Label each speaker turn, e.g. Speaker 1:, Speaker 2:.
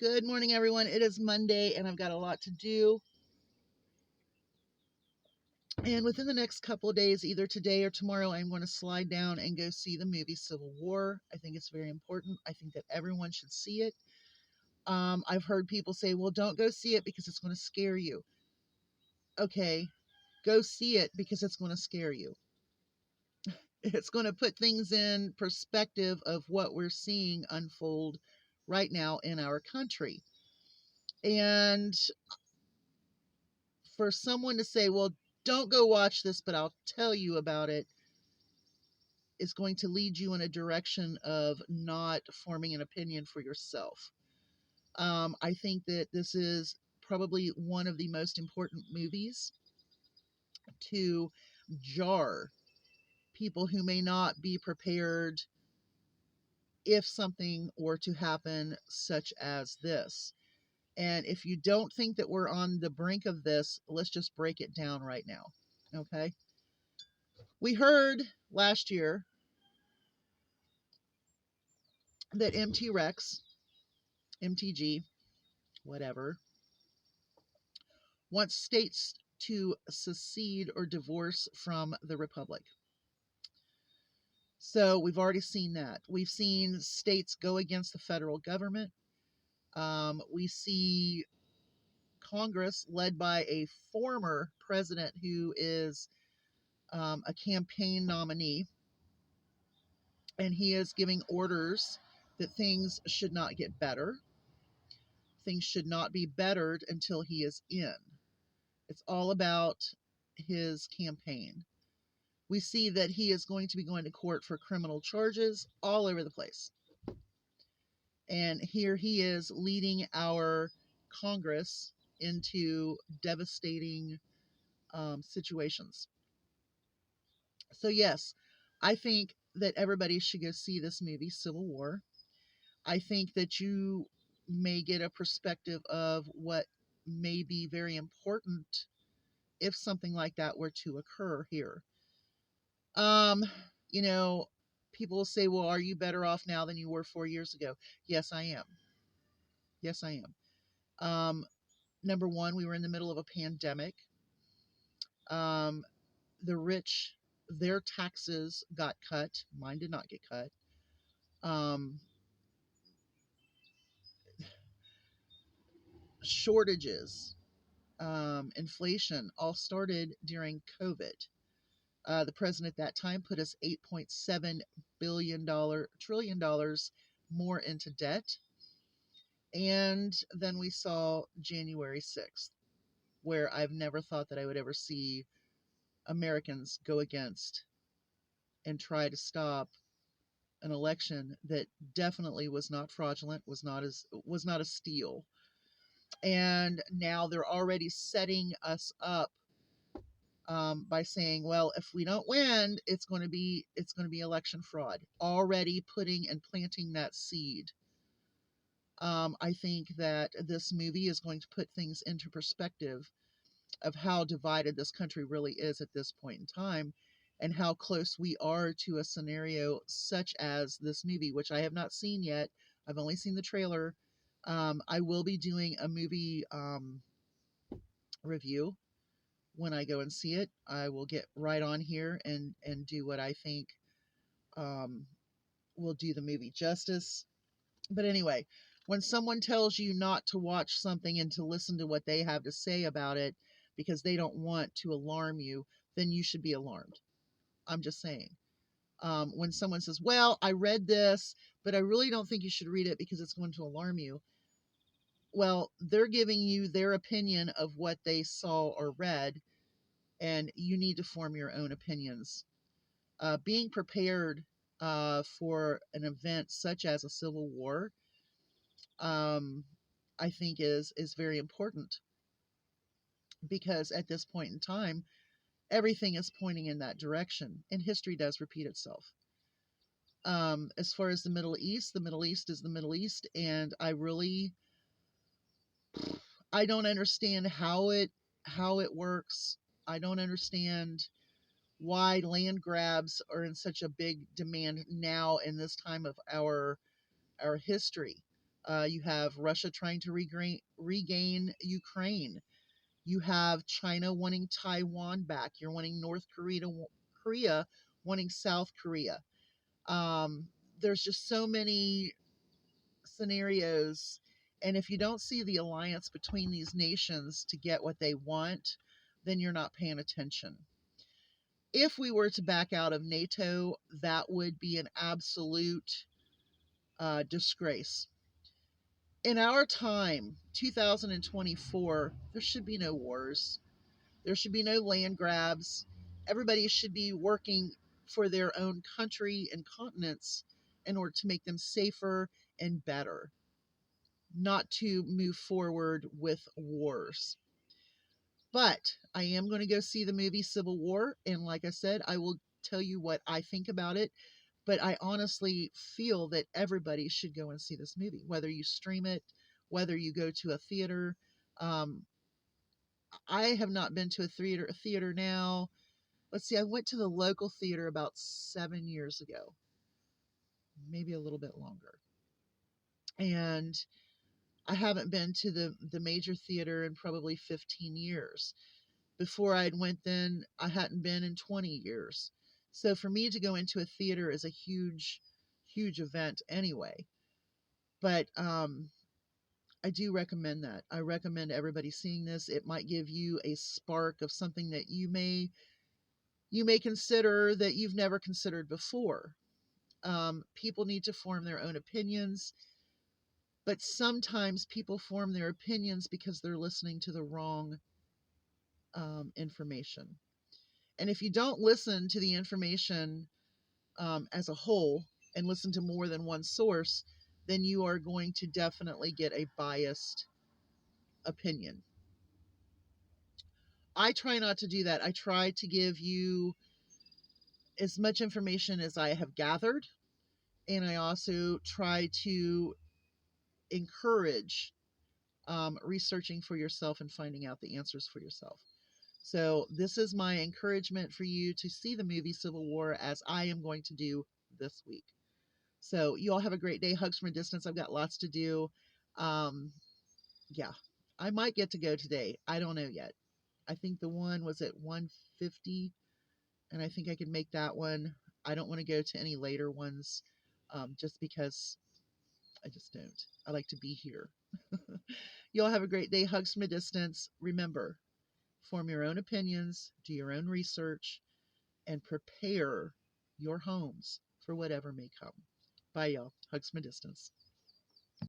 Speaker 1: Good morning, everyone. It is Monday, and I've got a lot to do. And within the next couple of days, either today or tomorrow, I'm going to slide down and go see the movie Civil War. I think it's very important. I think that everyone should see it. I've heard people say, well, don't go see it because it's going to scare you. Okay, go see it because it's going to scare you. It's going to put things in perspective of what we're seeing unfold right now in our country. And for someone to say, well, don't go watch this, but I'll tell you about it, is going to lead you in a direction of not forming an opinion for yourself. I think that this is probably one of the most important movies to jar people who may not be prepared if something were to happen, such as this. And if you don't think that we're on the brink of this, let's just break it down right now. Okay. We heard last year that MT Rex, MTG, whatever, wants states to secede or divorce from the Republic. So we've already seen that. We've seen states go against the federal government. We see Congress led by a former president who is a campaign nominee, and he is giving orders that things should not get better. Things should not be bettered until he is in. It's all about his campaign. We see that he is going to be going to court for criminal charges all over the place. And here he is leading our Congress into devastating situations. So, yes, I think that everybody should go see this movie, Civil War. I think that you may get a perspective of what may be very important if something like that were to occur here. Um, you know, People say, well, are you better off now than you were 4 years ago? Yes, I am. Yes, I am. Number one, we were in the middle of a pandemic. Um, the rich, their taxes got cut. Mine did not get cut. Um, Shortages, inflation all started during COVID. The president at that time put us $8.7 trillion more into debt. And then we saw January 6th, where I've never thought that I would ever see Americans go against and try to stop an election that definitely was not fraudulent, was not a steal. And now they're already setting us up by saying, well, if we don't win, it's going to be election fraud. Already putting and planting that seed. I think that this movie is going to put things into perspective of how divided this country really is at this point in time, and how close we are to a scenario such as this movie, which I have not seen yet. I've only seen the trailer. I will be doing a movie review when I go and see it. I will get right on here and do what I think um, will do the movie justice. But anyway, when someone tells you not to watch something and to listen to what they have to say about it because they don't want to alarm you, then you should be alarmed. I'm just saying. When someone says, well, I read this, but I really don't think you should read it because it's going to alarm you. Well, they're giving you their opinion of what they saw or read, and you need to form your own opinions. Being prepared for an event such as a civil war, um, I think is very important, because at this point in time, everything is pointing in that direction, and history does repeat itself. As far as the Middle East is the Middle East, and I don't understand how it works. I don't understand why land grabs are in such a big demand now in this time of our history. You have Russia trying to regain Ukraine. You have China wanting Taiwan back. You're wanting North Korea wanting South Korea. Um, there's just so many scenarios. And if you don't see the alliance between these nations to get what they want, then you're not paying attention. If we were to back out of NATO, that would be an absolute disgrace. In our time, 2024, there should be no wars. There should be no land grabs. Everybody should be working for their own country and continents in order to make them safer and better, not to move forward with wars. But I am going to go see the movie Civil War. And like I said, I will tell you what I think about it. But I honestly feel that everybody should go and see this movie, whether you stream it, whether you go to a theater. Um, I have not been to a theater now. Let's see, I went to the local theater about 7 years ago, maybe a little bit longer. And I haven't been to the major theater in probably 15 years. Before I'd went then, I hadn't been in 20 years. So for me to go into a theater is a huge, huge event anyway. But I do recommend that. I recommend everybody seeing this. It might give you a spark of something that you may consider that you've never considered before. People need to form their own opinions, but sometimes people form their opinions because they're listening to the wrong information. And if you don't listen to the information as a whole and listen to more than one source, then you are going to definitely get a biased opinion. I try not to do that. I try to give you as much information as I have gathered, and I also try to encourage researching for yourself and finding out the answers for yourself. So, this is my encouragement for you to see the movie Civil War, as I am going to do this week. So, you all have a great day. Hugs from a distance. I've got lots to do. Um, yeah, I might get to go today. I don't know yet. I think the one was at 1:50, and I think I can make that one. I don't want to go to any later ones, just because I just don't. I like to be here. You all have a great day. Hugs from a distance. Remember, form your own opinions, do your own research, and prepare your homes for whatever may come. Bye, y'all. Hugs from a distance.